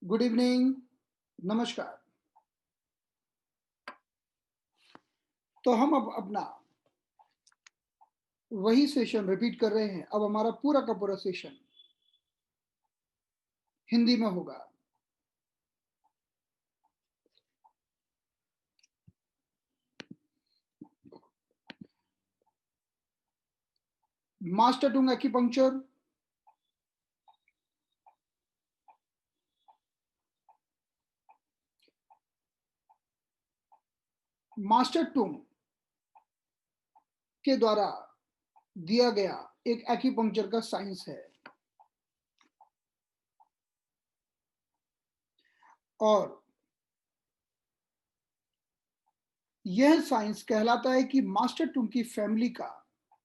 Good evening, नमस्कार। तो हम अब अपना वही सेशन रिपीट कर रहे हैं। अब हमारा पूरा का पूरा सेशन हिंदी में होगा। मास्टर टंग एक्यूपंक्चर, मास्टर टंग के द्वारा दिया गया एक एक्यूपंक्चर का साइंस है और यह साइंस कहलाता है कि मास्टर टंग की फैमिली का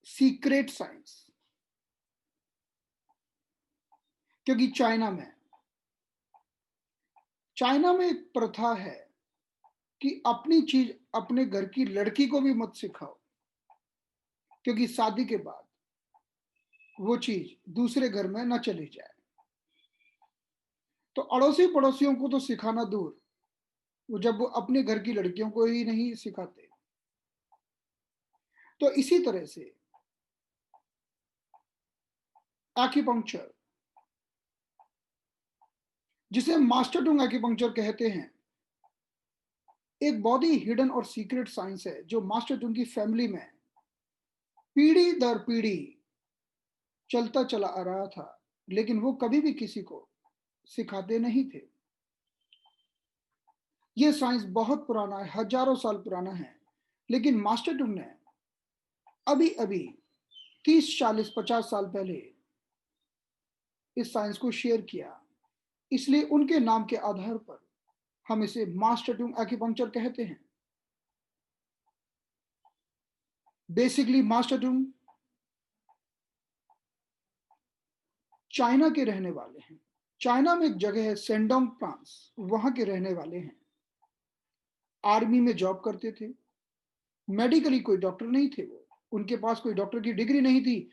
सीक्रेट साइंस। क्योंकि चाइना में एक प्रथा है कि अपनी चीज अपने घर की लड़की को भी मत सिखाओ, क्योंकि शादी के बाद वो चीज दूसरे घर में न चली जाए। तो अड़ोसी पड़ोसियों को तो सिखाना दूर, वो जब वो अपने घर की लड़कियों को ही नहीं सिखाते। तो इसी तरह से एक्यूपंक्चर, जिसे मास्टर टंग एक्यूपंक्चर कहते हैं, एक बहुत ही हिडन और सीक्रेट साइंस है जो मास्टर टंग की फैमिली में पीढ़ी दर पीढ़ी चलता चला आ रहा था, लेकिन वो कभी भी किसी को सिखाते नहीं थे। ये साइंस बहुत पुराना है, हजारों साल पुराना है, लेकिन मास्टर टंग ने अभी अभी 30 40 50 साल पहले इस साइंस को शेयर किया। इसलिए उनके नाम के आधार पर हम इसे मास्टर टंग एक्यूपंक्चर कहते हैं। बेसिकली मास्टर टंग चाइना के रहने वाले हैं। चाइना में एक जगह है सेंडोंग फ्रांस, वहां के रहने वाले हैं। आर्मी में जॉब करते थे। मेडिकली कोई डॉक्टर नहीं थे वो, उनके पास कोई डॉक्टर की डिग्री नहीं थी।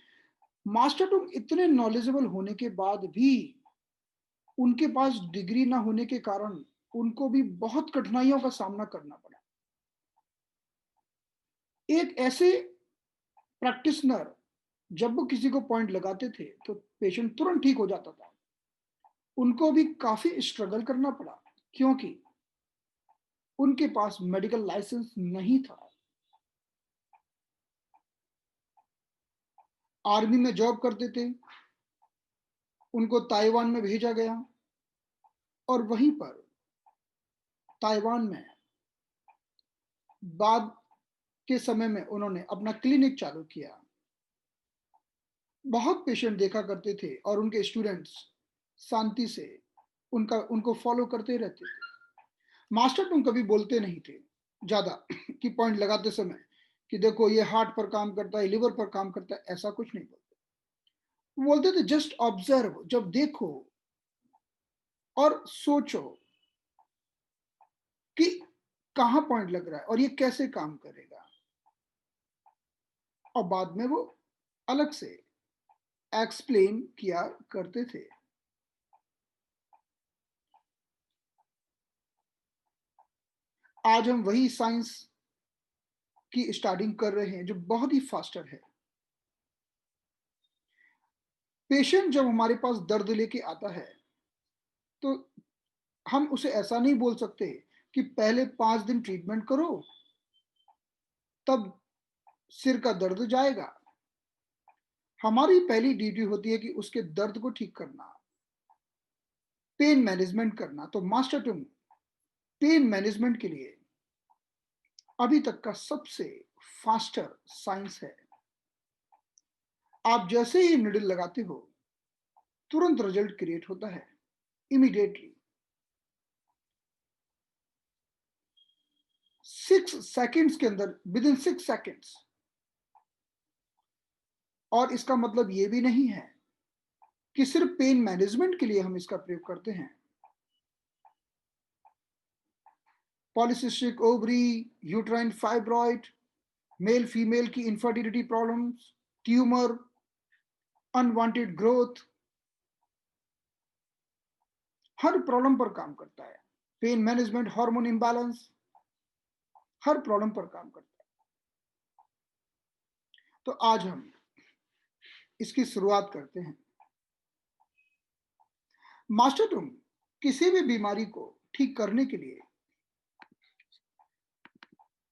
मास्टर टंग इतने नॉलेजेबल होने के बाद भी उनके पास डिग्री ना होने के कारण उनको भी बहुत कठिनाइयों का सामना करना पड़ा। एक ऐसे प्रैक्टिशनर, जब वो किसी को पॉइंट लगाते थे तो पेशेंट तुरंत ठीक हो जाता था। उनको भी काफी स्ट्रगल करना पड़ा, क्योंकि उनके पास मेडिकल लाइसेंस नहीं था। आर्मी में जॉब करते थे, उनको ताइवान में भेजा गया और वहीं पर ताइवान में बाद के समय में उन्होंने अपना क्लिनिक चालू किया। बहुत पेशेंट देखा करते थे और उनके स्टूडेंट्स शांति से उनका उनको फॉलो करते रहते थे। मास्टर तुम कभी बोलते नहीं थे ज्यादा कि पॉइंट लगाते समय कि देखो ये हार्ट पर काम करता है, लिवर पर काम करता है, ऐसा कुछ नहीं बोलते। बोलते थे जस्ट ऑब्जर्व, जब देखो और सोचो कि कहाँ पॉइंट लग रहा है और ये कैसे काम करेगा, और बाद में वो अलग से एक्सप्लेन किया करते थे। आज हम वही साइंस की स्टार्टिंग कर रहे हैं जो बहुत ही फास्टर है। पेशेंट जब हमारे पास दर्द लेके आता है तो हम उसे ऐसा नहीं बोल सकते कि पहले 5 दिन ट्रीटमेंट करो तब सिर का दर्द जाएगा। हमारी पहली ड्यूटी होती है कि उसके दर्द को ठीक करना, पेन मैनेजमेंट करना। तो मास्टर टंग पेन मैनेजमेंट के लिए अभी तक का सबसे फास्टर साइंस है। आप जैसे ही निडल लगाते हो तुरंत रिजल्ट क्रिएट होता है, इमीडिएटली 6 सेकेंड्स के अंदर, विद इन 6 सेकेंड्स। और इसका मतलब ये भी नहीं है कि सिर्फ पेन मैनेजमेंट के लिए हम इसका प्रयोग करते हैं। Polycystic ovary, uterine fibroid, male female की infertility problems, tumour, unwanted growth, हर प्रॉब्लम पर काम करता है। पेन मैनेजमेंट, हार्मोन इम्बैलेंस, हर प्रॉब्लम पर काम करता है। तो आज हम इसकी शुरुआत करते हैं। मास्टर तुम किसी भी बीमारी को ठीक करने के लिए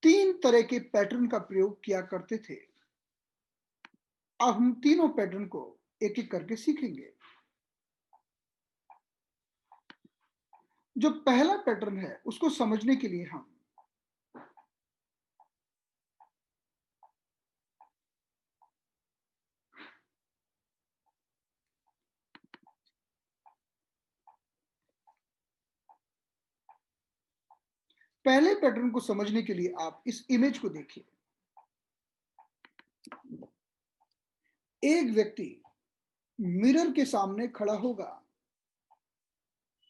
3 तरह के पैटर्न का प्रयोग किया करते थे। अब हम तीनों पैटर्न को एक-एक करके सीखेंगे। जो पहला पैटर्न है उसको समझने के लिए हम पहले पैटर्न को समझने के लिए आप इस इमेज को देखिए। एक व्यक्ति मिरर के सामने खड़ा होगा।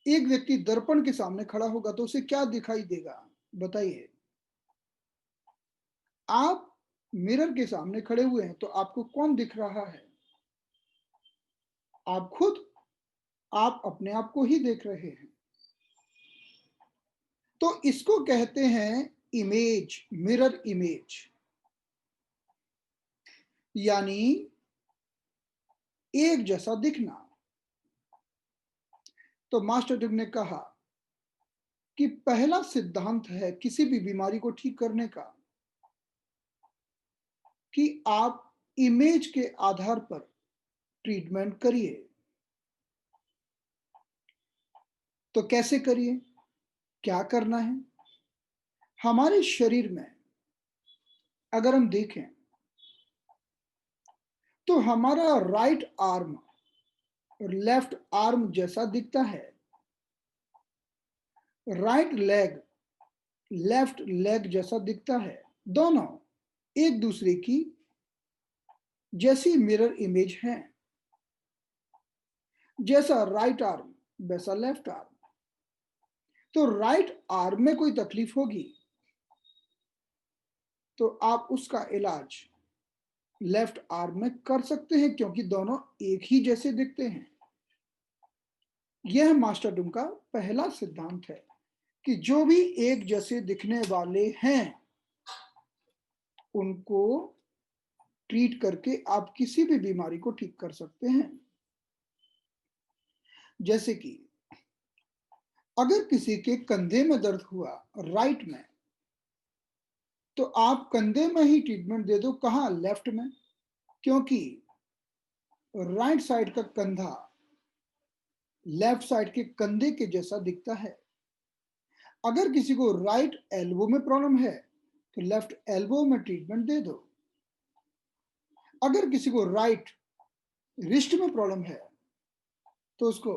एक व्यक्ति दर्पण के सामने खड़ा होगा तो उसे क्या दिखाई देगा? बताइए। आप मिरर के सामने खड़े हुए हैं तो आपको कौन दिख रहा है? आप खुद। आप अपने आप को ही देख रहे हैं। तो इसको कहते हैं इमेज, मिरर इमेज। यानी एक जैसा दिखना। तो मास्टर टिब ने कहा कि पहला सिद्धांत है किसी भी बीमारी को ठीक करने का कि आप इमेज के आधार पर ट्रीटमेंट करिए। तो कैसे करिए? क्या करना है? हमारे शरीर में अगर हम देखें तो हमारा राइट आर्म और लेफ्ट आर्म जैसा दिखता है। राइट लेग लेफ्ट लेग जैसा दिखता है। दोनों एक दूसरे की जैसी मिरर इमेज हैं। जैसा राइट आर्म वैसा लेफ्ट आर्म। तो राइट आर्म में कोई तकलीफ होगी तो आप उसका इलाज लेफ्ट आर्म में कर सकते हैं क्योंकि दोनों एक ही जैसे दिखते हैं। यह मास्टर डूम का पहला सिद्धांत है कि जो भी एक जैसे दिखने वाले हैं उनको ट्रीट करके आप किसी भी बीमारी को ठीक कर सकते हैं। जैसे कि अगर किसी के कंधे में दर्द हुआ राइट में तो आप कंधे में ही ट्रीटमेंट दे दो। कहां? लेफ्ट में। क्योंकि राइट साइड का कंधा लेफ्ट साइड के कंधे के जैसा दिखता है। अगर किसी को राइट एल्बो में प्रॉब्लम है तो लेफ्ट एल्बो में ट्रीटमेंट दे दो। अगर किसी को राइट रिस्ट में प्रॉब्लम है तो उसको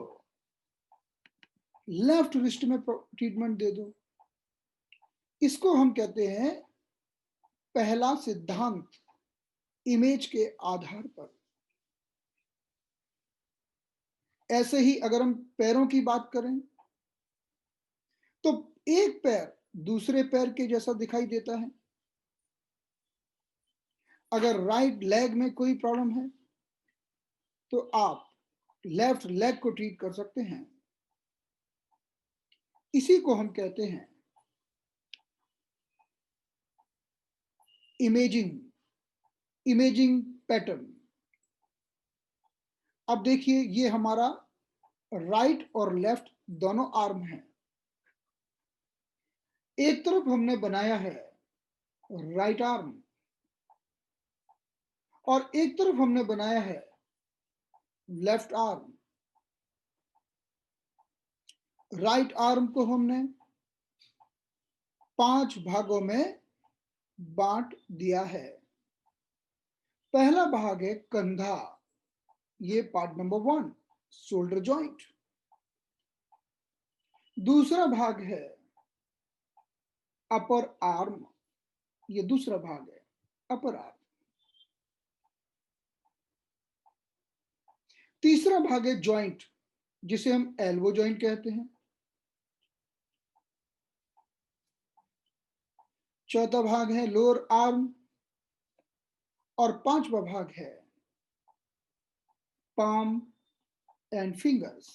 लेफ्ट रिस्ट में ट्रीटमेंट दे दो। इसको हम कहते हैं पहला सिद्धांत, इमेज के आधार पर। ऐसे ही अगर हम पैरों की बात करें तो एक पैर दूसरे पैर के जैसा दिखाई देता है। अगर राइट लेग में कोई प्रॉब्लम है तो आप लेफ्ट लेग को ट्रीट कर सकते हैं। इसी को हम कहते हैं इमेजिंग इमेजिंग पैटर्न। अब देखिए ये हमारा राइट और लेफ्ट दोनों आर्म हैं। एक तरफ हमने बनाया है राइट आर्म और एक तरफ हमने बनाया है लेफ्ट आर्म। राइट आर्म को हमने 5 भागों में बांट दिया है। पहला भाग है कंधा, ये पार्ट नंबर 1, शोल्डर जॉइंट। दूसरा भाग है अपर आर्म, ये दूसरा भाग है अपर आर्म। तीसरा भाग है जॉइंट, जिसे हम एल्बो जॉइंट कहते हैं। चौथा भाग है लोअर आर्म और पांचवा भाग है पाम एंड फिंगर्स।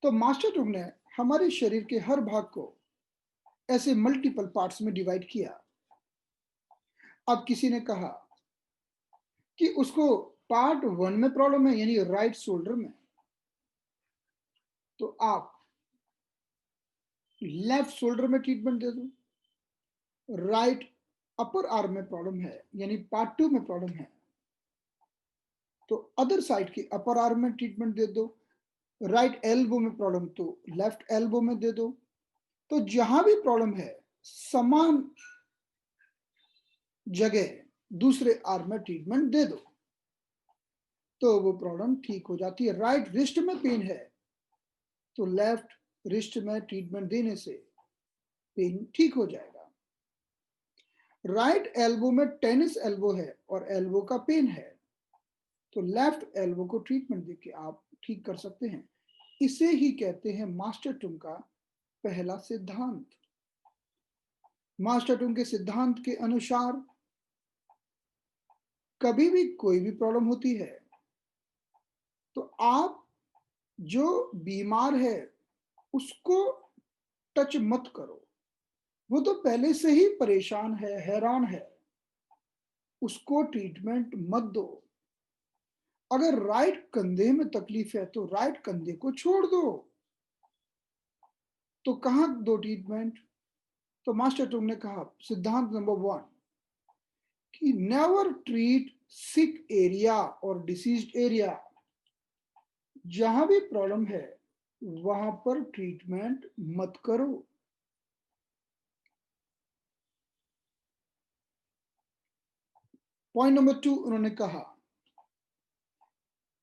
तो मास्टर टुंग ने हमारे शरीर के हर भाग को ऐसे मल्टीपल पार्ट्स में डिवाइड किया। अब किसी ने कहा कि उसको पार्ट 1 में प्रॉब्लम है, यानी राइट शोल्डर में, तो आप लेफ्ट शोल्डर में ट्रीटमेंट दे दो। राइट अपर आर्म में प्रॉब्लम है, यानी पार्ट 2 में प्रॉब्लम है, तो अदर साइड की अपर आर्म में ट्रीटमेंट दे दो। राइट एल्बो में प्रॉब्लम तो लेफ्ट एल्बो में दे दो। तो जहां भी प्रॉब्लम है समान जगह दूसरे आर्म में ट्रीटमेंट दे दो, तो वो प्रॉब्लम ठीक हो जाती है। राइट रिस्ट में पेन है तो लेफ्ट रिस्ट में ट्रीटमेंट देने से पेन ठीक हो जाएगा। राइट एल्बो में टेनिस एल्बो है और एल्बो का पेन है, तो लेफ्ट एल्बो को ट्रीटमेंट देके आप ठीक कर सकते हैं। इसे ही कहते हैं मास्टर टुंग का पहला सिद्धांत। मास्टर टुंग के सिद्धांत के अनुसार कभी भी कोई भी प्रॉब्लम होती है तो आप जो बीमार है उसको टच मत करो। वो तो पहले से ही परेशान है, हैरान है, उसको ट्रीटमेंट मत दो। अगर राइट कंधे में तकलीफ है तो राइट कंधे को छोड़ दो। तो कहां दो ट्रीटमेंट? तो मास्टर टुंग ने कहा सिद्धांत नंबर 1 कि नेवर ट्रीट सिक एरिया और डिसीज्ड एरिया। जहां भी प्रॉब्लम है वहां पर ट्रीटमेंट मत करो। पॉइंट नंबर 2 उन्होंने कहा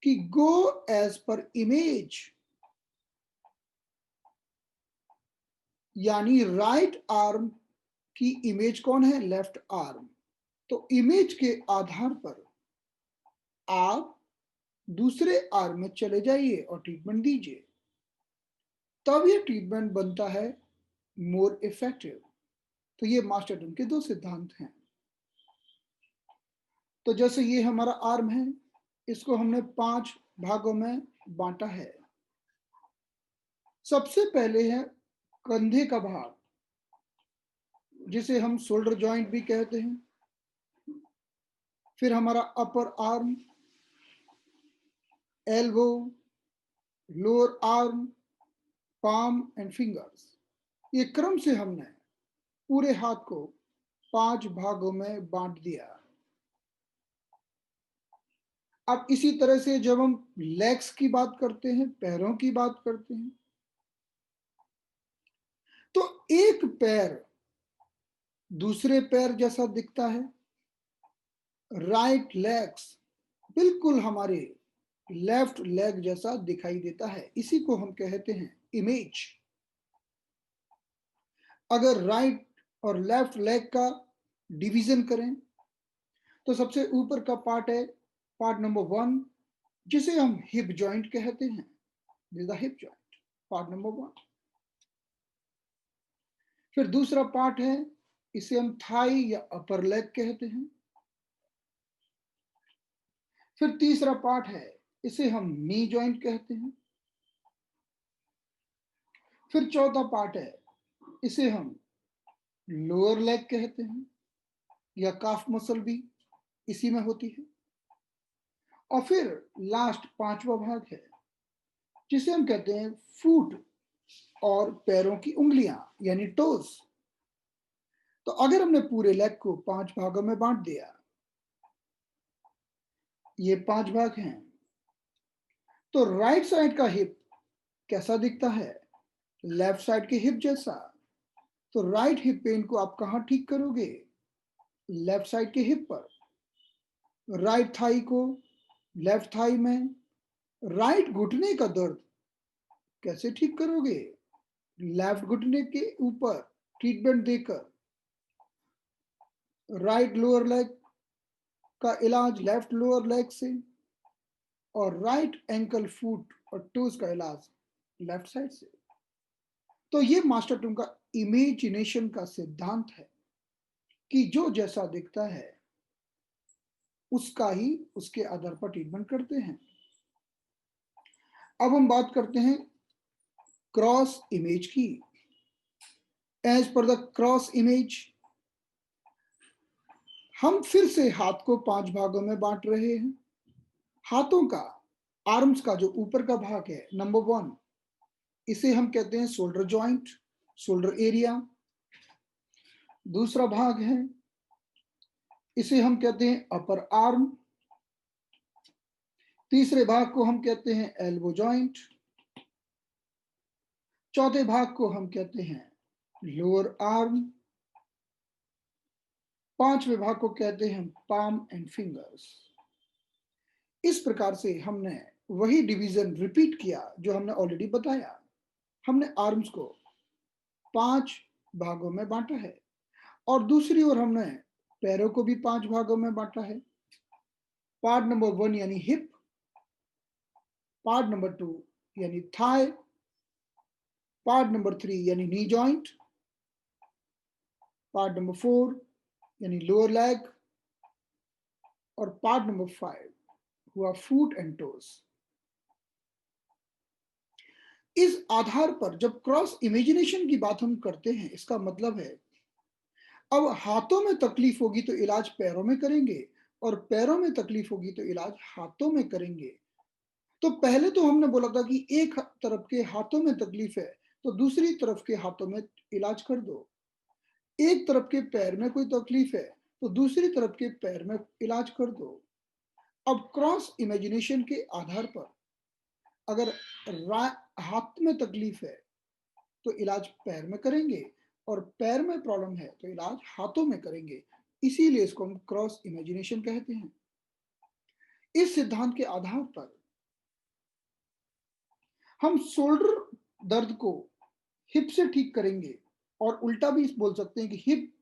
कि गो एज पर इमेज, यानी राइट आर्म की इमेज कौन है? Left arm. तो इमेज के आधार पर आप दूसरे आर्म में चले जाइए और ट्रीटमेंट दीजिए, तब ये ट्रीटमेंट बनता है मोर इफेक्टिव। तो ये मास्टर टुंग के दो सिद्धांत हैं। तो जैसे ये हमारा आर्म है, इसको हमने 5 भागों में बांटा है। सबसे पहले है कंधे का भाग, जिसे हम शोल्डर जॉइंट भी कहते हैं। फिर हमारा upper arm, elbow, lower arm, palm and fingers. ये क्रम से हमने पूरे हाथ को 5 भागों में बांट दिया। अब इसी तरह से जब हम लेग्स की बात करते हैं, पैरों की बात करते हैं, तो एक पैर दूसरे पैर जैसा दिखता है। राइट लेग्स बिल्कुल हमारे लेफ्ट लेग जैसा दिखाई देता है। इसी को हम कहते हैं इमेज। अगर राइट और लेफ्ट लेग का डिवीजन करें तो सबसे ऊपर का पार्ट है पार्ट नंबर 1, जिसे हम हिप जॉइंट कहते हैं। This the hip joint, part number 1। फिर दूसरा पार्ट है, इसे हम थाई या अपर लेग कहते हैं। फिर तीसरा पार्ट है, इसे हम नी जॉइंट कहते हैं। फिर चौथा पार्ट है, इसे हम लोअर लेग कहते हैं, या काफ मसल भी इसी में होती है। और फिर लास्ट पांचवा भाग है, जिसे हम कहते हैं फुट और पैरों की उंगलियां, यानी टोज। तो अगर हमने पूरे लेग को 5 भागों में बांट दिया, ये 5 भाग हैं, तो राइट साइड का हिप कैसा दिखता है? लेफ्ट साइड के हिप जैसा। तो राइट हिप पेन को आप कहां ठीक करोगे? लेफ्ट साइड के हिप पर। राइट थाई को लेफ्ट थाई में। राइट घुटने का दर्द कैसे ठीक करोगे? लेफ्ट घुटने के ऊपर ट्रीटमेंट देकर। राइट लोअर लेग का इलाज लेफ्ट लोअर लेग से, और राइट एंकल फुट और टोज का इलाज लेफ्ट साइड से। तो ये मास्टर टूम का इमेजिनेशन का सिद्धांत है कि जो जैसा दिखता है उसका ही उसके आधार पर ट्रीटमेंट करते हैं। अब हम बात करते हैं क्रॉस इमेज की। As per the cross image, हम फिर से हाथ को 5 भागों में बांट रहे हैं। हाथों का, आर्म्स का जो ऊपर का भाग है, नंबर 1, इसे हम कहते हैं शोल्डर जॉइंट, शोल्डर एरिया। दूसरा भाग है, इसे हम कहते हैं अपर आर्म। तीसरे भाग को हम कहते हैं एल्बो जॉइंट। चौथे भाग को हम कहते हैं लोअर आर्म। पांचवें भाग को कहते हैं पाम एंड फिंगर्स। इस प्रकार से हमने वही डिवीजन रिपीट किया जो हमने ऑलरेडी बताया। हमने आर्म्स को 5 भागों में बांटा है और दूसरी ओर हमने पैरों को भी 5 भागों में बांटा है। पार्ट नंबर 1 यानी हिप, पार्ट नंबर 2 यानी थाई, पार्ट नंबर 3 यानी नी जॉइंट, पार्ट नंबर 4 यानी लोअर लेग और पार्ट नंबर 5 हुआ फुट एंड टोज। इस आधार पर जब क्रॉस इमेजिनेशन की बात हम करते हैं, इसका मतलब है अब हाथों में तकलीफ होगी तो इलाज पैरों में करेंगे और पैरों में तकलीफ होगी तो इलाज हाथों में करेंगे। तो पहले तो हमने बोला था कि एक तरफ के हाथों में तकलीफ है तो दूसरी तरफ के हाथों में इलाज कर दो। एक तरफ के पैर में कोई तकलीफ है तो दूसरी तरफ के पैर में इलाज कर दो। अब क्रॉस इमेजिनेशन के आधार पर अगर हाथ में तकलीफ है तो इलाज पैर में करेंगे और पैर में प्रॉब्लम है तो इलाज हाथों में करेंगे। इसीलिए इसको हम क्रॉस इमेजिनेशन कहते हैं। इस सिद्धांत के आधार पर हम शोल्डर दर्द को हिप से ठीक करेंगे और उल्टा भी बोल सकते हैं कि हिप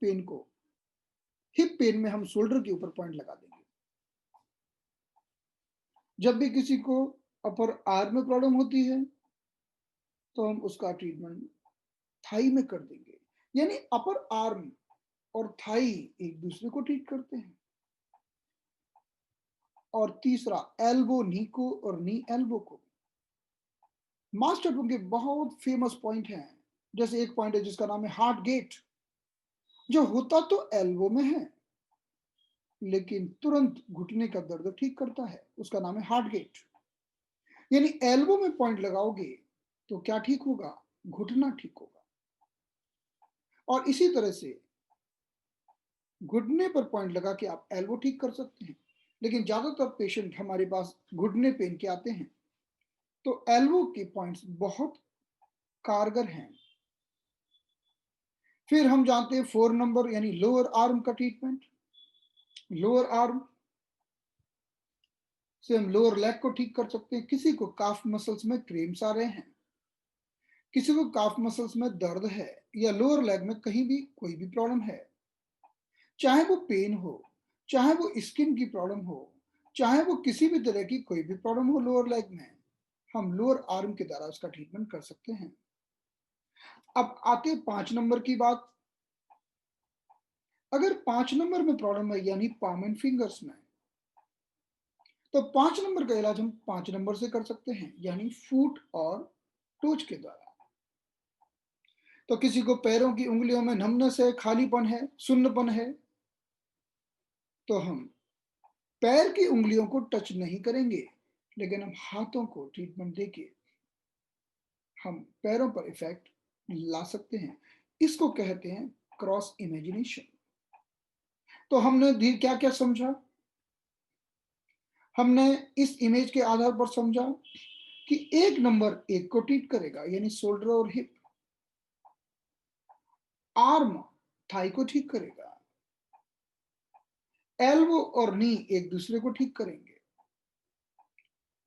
पेन में हम शोल्डर के ऊपर पॉइंट लगा देंगे। जब भी किसी को अपर आर्म में प्रॉब्लम होती है तो हम उसका ट्रीटमेंट थाई में कर देंगे। यानी अपर आर्म और थाई एक दूसरे को ट्रीट करते हैं। और तीसरा, एल्बो नी को और नी एल्बो को। मास्टर टूल के बहुत फेमस पॉइंट हैं। जैसे एक पॉइंट है जिसका नाम है हार्ट गेट, जो होता तो एल्बो में है लेकिन तुरंत घुटने का दर्द ठीक करता है, उसका नाम है हार्ट गेट। यानी एल्बो में पॉइंट लगाओगे तो क्या ठीक होगा? घुटना ठीक होगा। और इसी तरह से घुटने पर पॉइंट लगा के आप एल्बो ठीक कर सकते हैं। लेकिन ज्यादातर पेशेंट हमारे पास घुटने पेन के आते हैं तो एल्बो के पॉइंट्स बहुत कारगर हैं। फिर हम जानते हैं 4 नंबर यानी लोअर आर्म का ट्रीटमेंट। लोअर आर्म से हम लोअर लेग को ठीक कर सकते हैं। किसी को काफ मसल्स में क्रेम्स आ रहे हैं, किसी को काफ मसल्स में दर्द है या लोअर लेग में कहीं भी कोई भी प्रॉब्लम है, चाहे वो पेन हो, चाहे वो स्किन की प्रॉब्लम हो, चाहे वो किसी भी तरह की कोई भी प्रॉब्लम हो लोअर लेग में, हम लोअर आर्म के द्वारा उसका ट्रीटमेंट कर सकते हैं। अब आते 5 नंबर की बात। अगर 5 नंबर में प्रॉब्लम है यानी पाम एंड फिंगर्स में, तो 5 नंबर का इलाज हम 5 नंबर से कर सकते हैं यानी फुट और टोच के द्वारा। तो किसी को पैरों की उंगलियों में नमनेस है, खालीपन है, सुन्नपन है, तो हम पैर की उंगलियों को टच नहीं करेंगे लेकिन हम हाथों को ट्रीटमेंट देके हम पैरों पर इफेक्ट ला सकते हैं। इसको कहते हैं क्रॉस इमेजिनेशन। तो हमने क्या क्या समझा? हमने इस इमेज के आधार पर समझा कि एक नंबर एक को ट्रीट करेगा यानी शोल्डर और हिप, आर्म थाई को ठीक करेगा, एल्बो और नी एक दूसरे को ठीक करेंगे,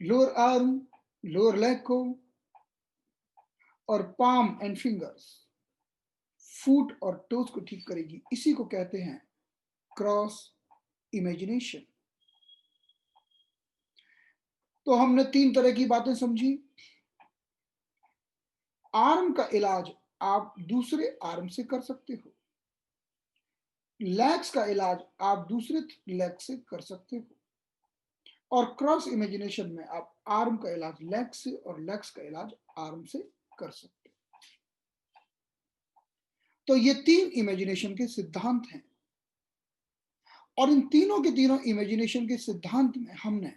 लोअर आर्म लोअर लेग को, और पाम एंड फिंगर्स फुट और टोज को ठीक करेगी। इसी को कहते हैं क्रॉस इमेजिनेशन। तो हमने 3 तरह की बातें समझी। आर्म का इलाज आप दूसरे आर्म से कर सकते हो, लेग्स का इलाज आप दूसरे लेग से कर सकते हो, और क्रॉस इमेजिनेशन में आप आर्म का इलाज लेग से और लेग्स का इलाज आर्म से कर सकते। तो ये 3 इमेजिनेशन के सिद्धांत हैं और इन तीनों के तीनों इमेजिनेशन के सिद्धांत में हमने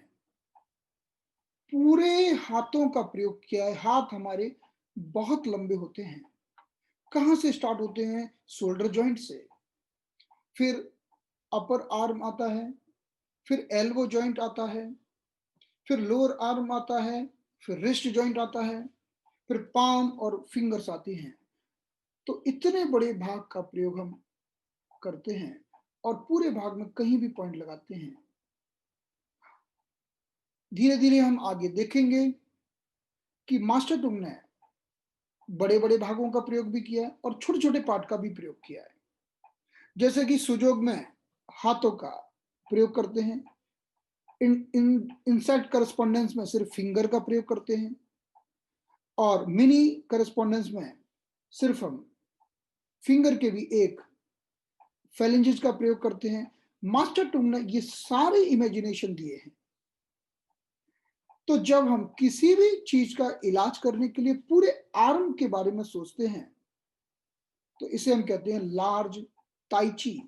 पूरे हाथों का प्रयोग किया है। हाथ हमारे बहुत लंबे होते हैं। कहाँ से स्टार्ट होते हैं? शोल्डर जॉइंट से, फिर अपर आर्म आता है, फिर एल्बो जॉइंट आता है, फिर लोअर आर्म आता है, फिर रिस्ट जॉइंट आता है, फिर पाम और फिंगर्स आती हैं। तो इतने बड़े भाग का प्रयोग हम करते हैं और पूरे भाग में कहीं भी पॉइंट लगाते हैं। धीरे धीरे हम आगे देखेंगे कि मास्टर टुंग ने बड़े बड़े भागों का प्रयोग भी किया है और छोटे छोटे पार्ट का भी प्रयोग किया है। जैसे कि सुजोग में हाथों का प्रयोग करते हैं, इनसेट करस्पॉन्डेंस में सिर्फ फिंगर का प्रयोग करते हैं और मिनी करस्पॉन्डेंस में सिर्फ हम फिंगर के भी एक फैलेंजेस का प्रयोग करते हैं। मास्टर टुंग ने ये सारे इमेजिनेशन दिए हैं। तो जब हम किसी भी चीज का इलाज करने के लिए पूरे आर्म के बारे में सोचते हैं तो इसे हम कहते हैं लार्ज ताइची।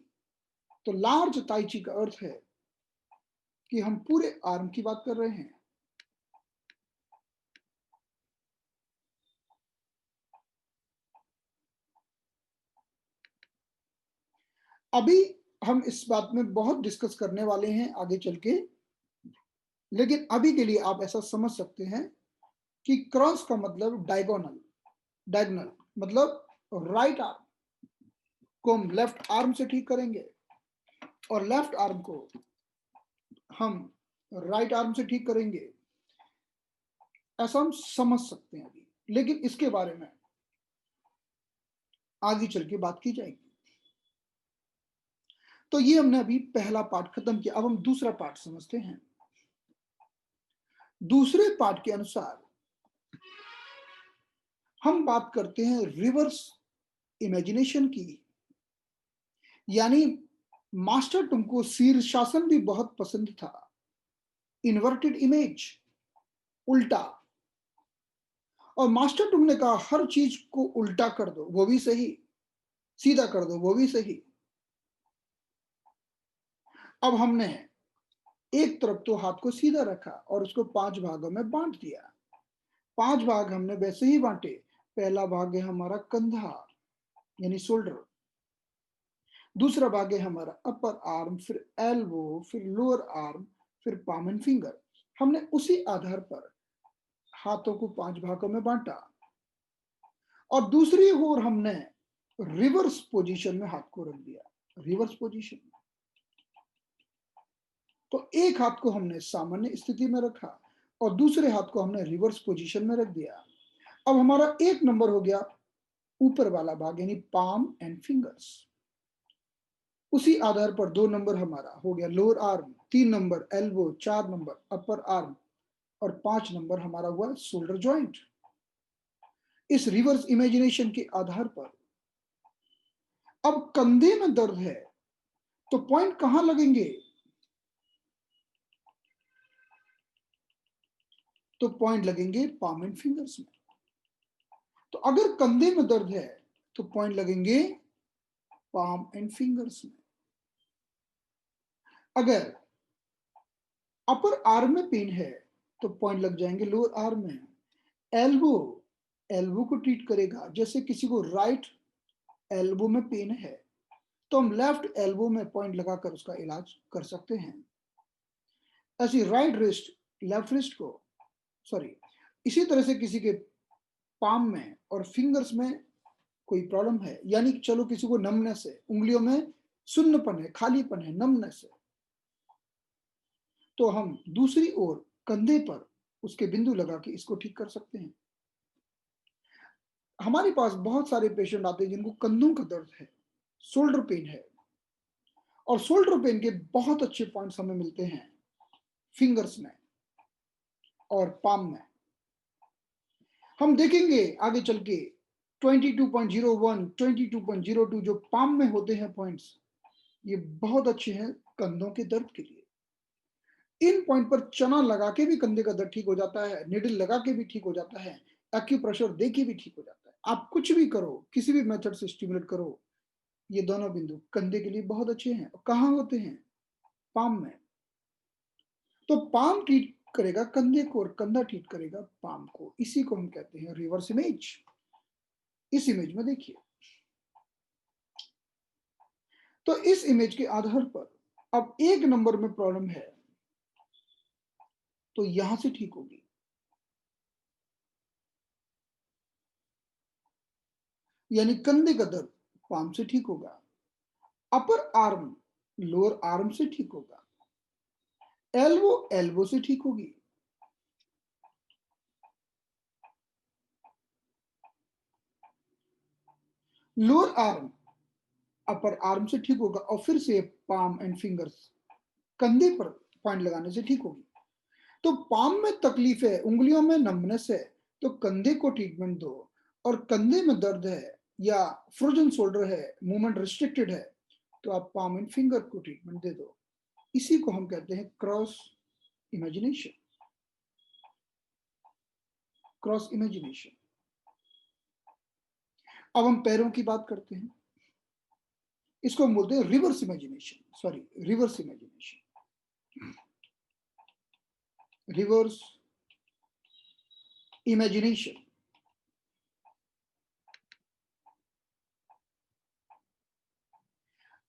तो लार्ज ताइची का अर्थ है कि हम पूरे आर्म की बात कर रहे हैं। अभी हम इस बात में बहुत डिस्कस करने वाले हैं आगे चल के, लेकिन अभी के लिए आप ऐसा समझ सकते हैं कि क्रॉस का मतलब डायगोनल, डायगोनल मतलब राइट आर्म को हम लेफ्ट आर्म से ठीक करेंगे और लेफ्ट आर्म को हम राइट आर्म से ठीक करेंगे, ऐसा हम समझ सकते हैं अभी। लेकिन इसके बारे में आगे चल के बात की जाएगी। तो ये हमने अभी पहला पार्ट खत्म किया। अब हम दूसरा पार्ट समझते हैं। दूसरे पार्ट के अनुसार हम बात करते हैं रिवर्स इमेजिनेशन की। यानी मास्टर टुंग को शीर्षासन भी बहुत पसंद था। इन्वर्टेड इमेज, उल्टा। और मास्टर टुंग ने कहा हर चीज को उल्टा कर दो वो भी सही, सीधा कर दो वो भी सही। अब हमने एक तरफ तो हाथ को सीधा रखा और उसको 5 भागों में बांट दिया। 5 भाग हमने वैसे ही बांटे। पहला भाग है हमारा कंधा यानी शोल्डर, दूसरा भाग है हमारा अपर आर्म, फिर एल्बो, फिर लोअर आर्म, फिर पाम एंड फिंगर। हमने उसी आधार पर हाथों को 5 भागों में बांटा और दूसरी ओर हमने रिवर्स पोजीशन में हाथ को रख दिया। रिवर्स पोजीशन में तो एक हाथ को हमने सामान्य स्थिति में रखा और दूसरे हाथ को हमने रिवर्स पोजीशन में रख दिया। अब हमारा एक नंबर हो गया ऊपर वाला भाग यानी पाम एंड फिंगर्स। उसी आधार पर 2 नंबर हमारा हो गया lower arm, 3 number elbow, 4 number upper arm और 5 नंबर हमारा हुआ शोल्डर जॉइंट। इस रिवर्स इमेजिनेशन के आधार पर अब कंधे में दर्द है तो पॉइंट कहां लगेंगे? तो पॉइंट लगेंगे पाम एंड फिंगर्स में। तो अगर कंधे में दर्द है तो पॉइंट लगेंगे पाम एंड फिंगर्स में। अगर अपर आर्म में पेन है तो पॉइंट लग जाएंगे लोअर आर्म में। एल्बो, एल्बो को ट्रीट करेगा। जैसे किसी को राइट एल्बो में पेन है तो हम लेफ्ट एल्बो में पॉइंट लगाकर उसका इलाज कर सकते हैं। ऐसी राइट रिस्ट, लेफ्ट रिस्ट को, सॉरी, इसी तरह से किसी के पाम में और फिंगर्स में कोई प्रॉब्लम है, यानी चलो किसी को नमनेस है, उंगलियों में सुन्नपन है, खालीपन है, नमनेस है, तो हम दूसरी ओर कंधे पर उसके बिंदु लगा के इसको ठीक कर सकते हैं। हमारे पास बहुत सारे पेशेंट आते हैं जिनको कंधों का दर्द है, शोल्डर पेन है और शोल्डर पेन के बहुत अच्छे पॉइंट्स हमें मिलते हैं फिंगर्स में और पाम में। हम देखेंगे आगे चल के 22.01, 22.02 जो पाम में होते हैं पॉइंट्स, ये बहुत अच्छे हैं कंधों के दर्द के लिए। इन पॉइंट पर चना लगा के भी कंधे का दर्द ठीक हो जाता है, निडल लगा के भी ठीक हो जाता है। एक्यूप्रेशर देके भी ठीक हो जाता है। आप कुछ भी करो, किसी भी मेथड से स्टिमुलेट करो, ये दोनों बिंदु कंधे के लिए बहुत अच्छे हैं। कहाँ होते हैं? पाम में। तो पाम ट्रीट करेगा कंधे को और कंधा ट्रीट करेगा पाम को। इसी को हम कहते हैं रिवर्स इमेज। इस इमेज में देखिए, तो इस इमेज के आधार पर अब एक नंबर में प्रॉब्लम है तो यहां से ठीक होगी। यानी कंधे का दर्द पाम से ठीक होगा, अपर आर्म लोअर आर्म से ठीक होगा, एल्बो एल्बो से ठीक होगी, लोअर आर्म अपर आर्म से ठीक होगा, और फिर से पाम एंड फिंगर्स कंधे पर पॉइंट लगाने से ठीक होगी। तो पाम में तकलीफ है, उंगलियों में नमनेस है, तो कंधे को ट्रीटमेंट दो। और कंधे में दर्द है या फ्रोजन शोल्डर है, मूवमेंट रिस्ट्रिक्टेड है, तो आप पाम एंड फिंगर को ट्रीटमेंट दे दो। इसी को हम कहते हैं क्रॉस इमेजिनेशन। Cross imagination. अब हम पैरों की बात करते हैं। इसको हम बोलते हैं reverse imagination, sorry reverse imagination. Reverse imagination.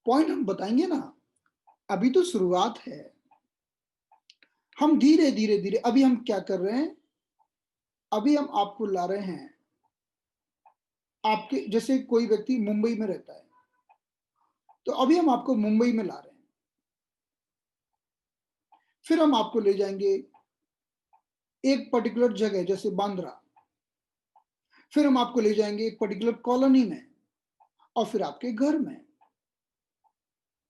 Point हम बताएंगे ना, अभी तो शुरुआत है। हम धीरे धीरे धीरे, अभी हम क्या कर रहे हैं, अभी हम आपको ला रहे हैं, आपके जैसे कोई व्यक्ति मुंबई में रहता है, तो अभी हम आपको मुंबई में ला रहे हैं। फिर हम आपको ले जाएंगे एक पर्टिकुलर जगह जैसे बांद्रा, फिर हम आपको ले जाएंगे एक पर्टिकुलर कॉलोनी में, और फिर आपके घर में।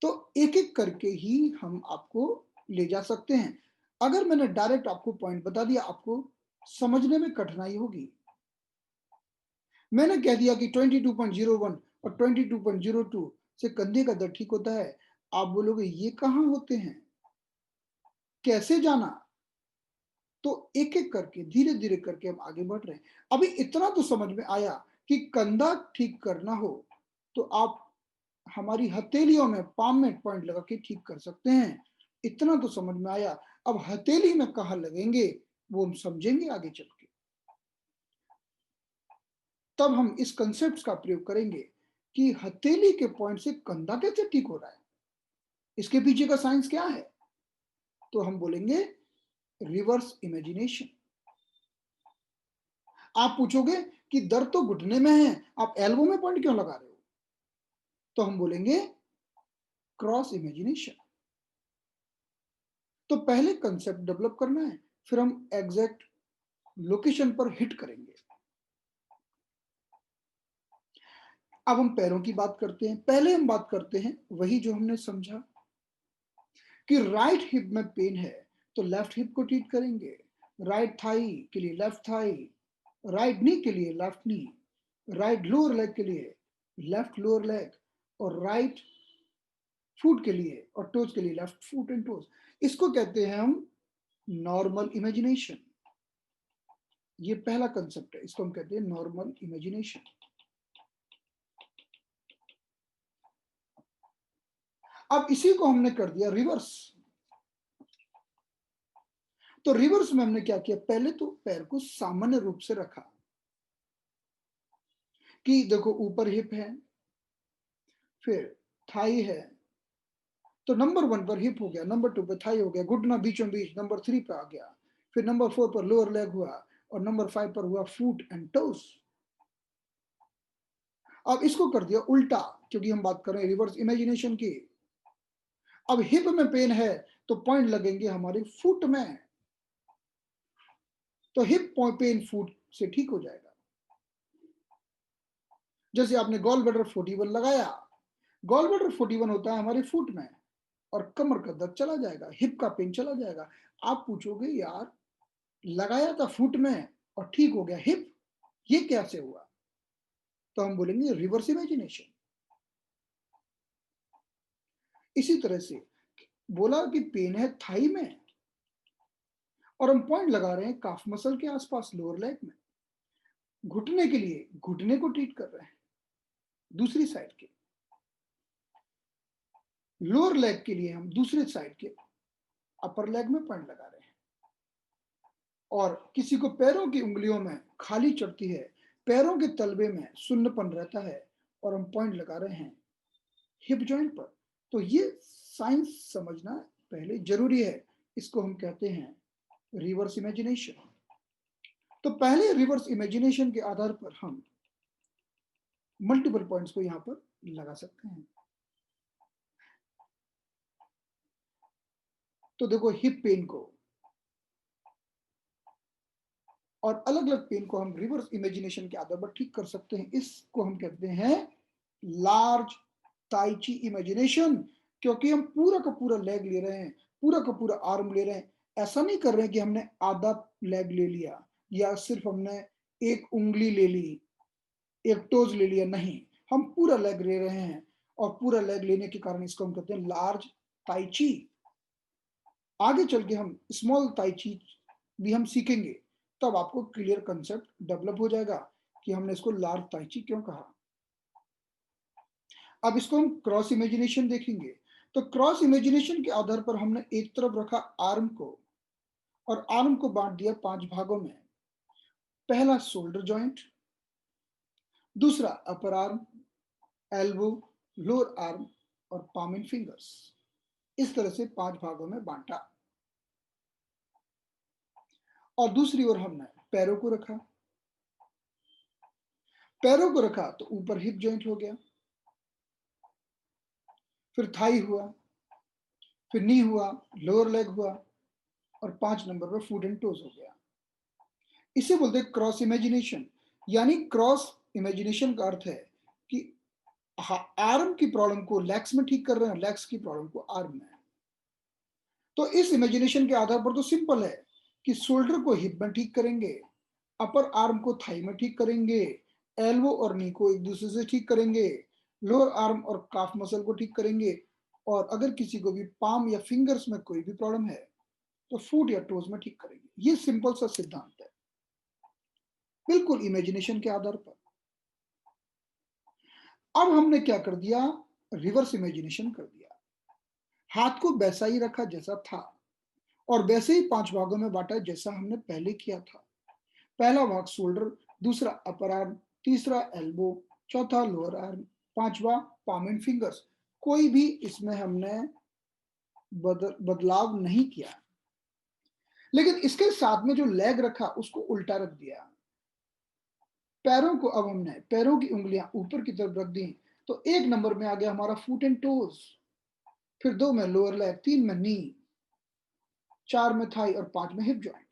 तो एक एक करके ही हम आपको ले जा सकते हैं। अगर मैंने डायरेक्ट आपको पॉइंट बता दिया, आपको समझने में कठिनाई होगी। मैंने कह दिया कि 22.01 और 22.02 से कंधे का दर्द ठीक होता है। आप बोलोगे ये कहाँ होते हैं, कैसे जाना? तो एक एक करके धीरे धीरे करके हम आगे बढ़ रहे हैं। अभी इतना तो समझ में आया कि कंधा ठीक करना हो तो आप हमारी हथेलियों में पाम में पॉइंट लगा के ठीक कर सकते हैं। इतना तो समझ में आया। अब हथेली में कहाँ लगेंगे वो हम समझेंगे आगे चल के। तब हम इस कंसेप्ट का प्रयोग करेंगे कि हथेली के पॉइंट से कंधा कैसे ठीक हो रहा है, इसके पीछे का साइंस क्या है। तो हम बोलेंगे रिवर्स इमेजिनेशन। आप पूछोगे कि दर्द तो घुटने में है, आप एल्बो में पॉइंट क्यों लगा रहे हो? तो हम बोलेंगे क्रॉस इमेजिनेशन। तो पहले कंसेप्ट डेवलप करना है, फिर हम एग्जैक्ट लोकेशन पर हिट करेंगे। अब हम पैरों की बात करते हैं। पहले हम बात करते हैं वही जो हमने समझा कि राइट हिप में पेन है तो लेफ्ट हिप को ट्रीट करेंगे, राइट थाई के लिए लेफ्ट थाई, राइट नी के लिए लेफ्ट नी, राइट लोअर लेग के लिए लेफ्ट लोअर लेग, और राइट फुट के लिए और टोज के लिए लेफ्ट फुट एंड टोज। इसको कहते हैं हम नॉर्मल इमेजिनेशन। ये पहला कंसेप्ट है, इसको हम कहते हैं नॉर्मल इमेजिनेशन। अब इसी को हमने कर दिया रिवर्स। तो रिवर्स में हमने क्या किया, पहले तो पैर को सामान्य रूप से रखा कि देखो ऊपर हिप है, फिर थाई है, तो नंबर 1 पर हिप हो गया, नंबर 2 पर थाई हो गया, घुटना बीचों बीच नंबर 3 पे आ गया, फिर नंबर 4 पर लोअर लेग हुआ, और नंबर 5 पर हुआ फुट एंड टोस। अब इसको कर दिया उल्टा, क्योंकि हम बात कर रहे हैं रिवर्स इमेजिनेशन की। अब हिप में पेन है तो पॉइंट लगेंगे हमारे फुट में, तो हिप पेन फुट से ठीक हो जाएगा। जैसे आपने गॉल ब्लैडर 41 लगाया, गॉल ब्लैडर 41 होता है हमारे फुट में, और कमर का दर्द चला जाएगा, हिप का पेन चला जाएगा। आप पूछोगे यार लगाया था फुट में और ठीक हो गया हिप, ये कैसे हुआ? तो हम बोलेंगे रिवर्स इमेजिनेशन। इसी तरह से बोला कि पेन है थाई में और हम पॉइंट लगा रहे हैं काफ मसल के आसपास लोअर लेग में, घुटने के लिए घुटने को ट्रीट कर रहे हैं दूसरी साइड के, लोअर लेग के लिए हम दूसरे साइड के अपर लेग में पॉइंट लगा रहे हैं, और किसी को पैरों की उंगलियों में खाली चढ़ती है, पैरों के तलबे में सुन्नपन रहता है और हम पॉइंट लगा रहे हैं हिप जॉइंट पर। तो ये साइंस समझना पहले जरूरी है। इसको हम कहते हैं रिवर्स इमेजिनेशन। तो पहले रिवर्स इमेजिनेशन के आधार पर हम मल्टीपल पॉइंट्स को यहां पर लगा सकते हैं। तो देखो, हिप पेन को और अलग अलग पेन को हम रिवर्स इमेजिनेशन के आधार पर ठीक कर सकते हैं। इसको हम कहते हैं लार्ज ताई ची इमेजिनेशन, क्योंकि हम पूरा का पूरा लेग ले रहे हैं, पूरा का पूरा आर्म ले रहे हैं। ऐसा नहीं कर रहे हैं कि हमने आधा लेग ले लिया या सिर्फ हमने एक उंगली ले ली, एक टोज ले लिया, नहीं, हम पूरा लेग ले रहे हैं। और पूरा लेग लेने के कारण इसको हम कहते हैं लार्ज ताई ची। आगे चल के हम स्मॉल ताई ची भी हम सीखेंगे, तब आपको क्लियर कंसेप्ट डेवलप हो जाएगा कि हमने इसको लार्ज ताई ची क्यों कहा। अब इसको हम क्रॉस इमेजिनेशन देखेंगे। तो क्रॉस इमेजिनेशन के आधार पर हमने एक तरफ रखा आर्म को, और आर्म को बांट दिया 5 भागों में। पहला शोल्डर जॉइंट, दूसरा upper arm, elbow, lower arm और पाम एंड फिंगर्स। इस तरह से 5 भागों में बांटा। और दूसरी ओर हमने पैरों को रखा। पैरों को रखा तो ऊपर हिप जॉइंट हो गया, फिर थाई हुआ, फिर नी हुआ, लोअर लेग हुआ, और 5 नंबर पर फुट एंड टोज हो गया। इसे बोलते हैं क्रॉस इमेजिनेशन। यानी क्रॉस इमेजिनेशन का अर्थ है कि आर्म की प्रॉब्लम को लेग्स में ठीक कर रहे हैं, लेग्स की प्रॉब्लम को आर्म में। तो इस इमेजिनेशन के आधार पर तो सिंपल है कि शोल्डर को हिप में ठीक करेंगे, अपर आर्म को थाई में ठीक करेंगे, एल्बो और नी को एक दूसरे से ठीक करेंगे, लोअर आर्म और काफ मसल को ठीक करेंगे, और अगर किसी को भी पाम या फिंगर्स में कोई भी प्रॉब्लम है तो फुट या टोज में ठीक करेंगे। ये सिंपल सा सिद्धांत है, बिल्कुल इमेजिनेशन के आधार पर। अब हमने क्या कर दिया, रिवर्स इमेजिनेशन कर दिया। हाथ को वैसा ही रखा जैसा था, और वैसे ही 5 भागों में बांटा जैसा हमने पहले किया था। पहला भाग शोल्डर, दूसरा अपर आर्म, तीसरा एल्बो, चौथा लोअर आर्म, पांचवा पाम एंड फिंगर्स। कोई भी इसमें हमने बदलाव नहीं किया। लेकिन इसके साथ में जो लेग रखा उसको उल्टा रख दिया। पैरों को अब हमने पैरों की उंगलियां ऊपर की तरफ रख दी, तो 1 नंबर में आ गया हमारा फुट एंड टोज, फिर 2 में लोअर लेग, 3 में नी, 4 में थाई और 5 में हिप जॉइंट।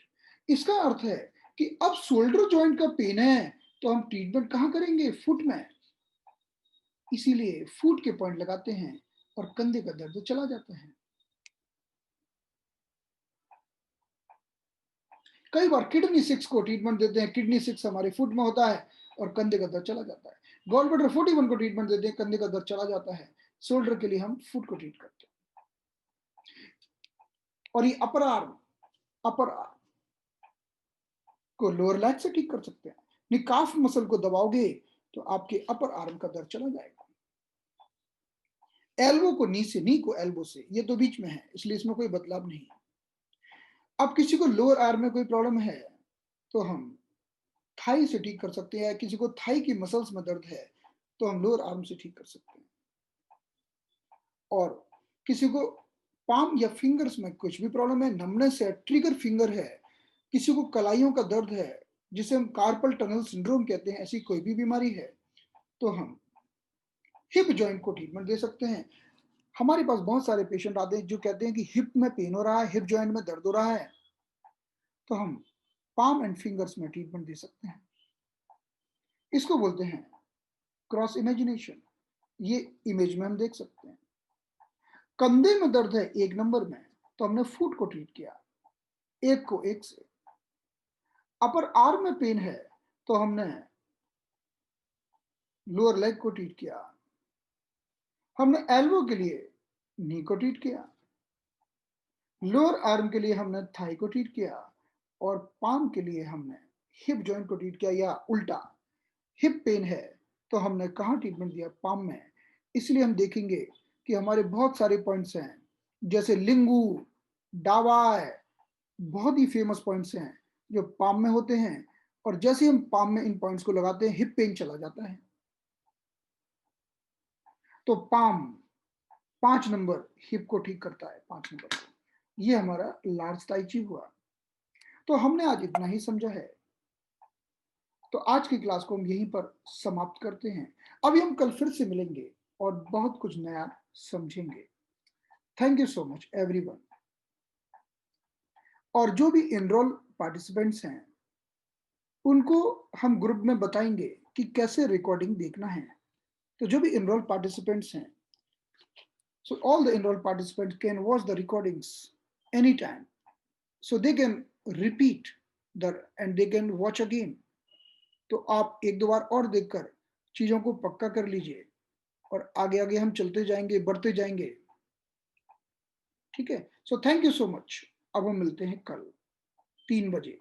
इसका अर्थ है कि अब शोल्डर जॉइंट का पेन है तो हम ट्रीटमेंट कहां करेंगे, फुट में। इसीलिए फुट के पॉइंट लगाते हैं और कंधे का दर्द चला जाता है। कई बार किडनी 6 को ट्रीटमेंट देते हैं, किडनी 6 हमारे फुट में होता है और कंधे का दर्द चला जाता है। गॉल ब्लैडर 41 को ट्रीटमेंट देते हैं, कंधे का दर्द चला जाता है। शोल्डर के लिए हम फुट को ट्रीट करते हैं। और ये अपर आर्म को लोअर लैग से ठीक कर सकते हैं। निकाफ मसल को दबाओगे तो आपके अपर आर्म का दर्द चला जाएगा। एल्बो को नी से, नी को एल्बो से, ये तो बीच में है, इसलिए इसमें कोई बदलाव नहीं है। अब किसी को लोअर आर्म में कोई प्रॉब्लम है तो हम थाई से ठीक कर सकते हैं। किसी को थाई की मसल्स में दर्द है तो हम लोअर आर्म से ठीक कर सकते हैं। और किसी को पाम या फिंगर्स में कुछ भी प्रॉब्लम है, नमनेस है, ट्रिगर फिंगर है, किसी को कलाइयों का दर्द है जिसे हम कार्पल टनल सिंड्रोम कहते हैं, ऐसी कोई भी बीमारी है तो हम हिप जॉइंट को ट्रीटमेंट दे सकते हैं। हमारे पास बहुत सारे पेशेंट आते हैं जो कहते हैं कि हिप में पेन हो रहा है, हिप जॉइंट में दर्द हो रहा है, तो हम पाम एंड फिंगर्स में ट्रीटमेंट दे सकते हैं। इसको बोलते हैं क्रॉस इमेजिनेशन। ये इमेज में हम देख सकते हैं। कंधे में दर्द है 1 नंबर में, तो हमने फुट को ट्रीट किया, एक को एक से। अपर आर्म में पेन है तो हमने लोअर लेग को ट्रीट किया। हमने एल्बो के लिए नी को ट्रीट किया, लोअर आर्म के लिए हमने थाई को ट्रीट किया, और पाम के लिए हमने हिप जॉइंट को ट्रीट किया, या उल्टा हिप पेन है तो हमने कहाँ ट्रीटमेंट दिया? पाम में। इसलिए हम देखेंगे कि हमारे बहुत सारे पॉइंट्स हैं, जैसे लिंगू, डावाय, बहुत ही फेमस पॉइंट्स हैं जो पाम में होते हैं, और जैसे ही हम पाम में इन पॉइंट्स को लगाते हैं, हिप पेन चला जाता है। तो पाम 5 नंबर हिप को ठीक करता है, 5 नंबर को। ये हमारा लार्ज ताई ची हुआ। तो हमने आज इतना ही समझा है। तो आज की क्लास को हम यहीं पर समाप्त करते हैं। अभी हम कल फिर से मिलेंगे और बहुत कुछ नया समझेंगे। Thank you so much everyone. और जो भी एनरोल पार्टिसिपेंट्स हैं, उनको हम ग्रुप में बताएंगे कि कैसे रिकॉर्डिंग देखना है। तो जो भी एनरोल पार्टिसिपेंट्स हैं, so all the enrolled participants can watch the recordings anytime, so they can repeat the and they can watch again. तो आप एक दो बार और देखकर चीजों को पक्का कर लीजिए, और आगे आगे हम चलते जाएंगे, बढ़ते जाएंगे। ठीक है, so thank you so much. अब हम मिलते हैं कल 3 बजे।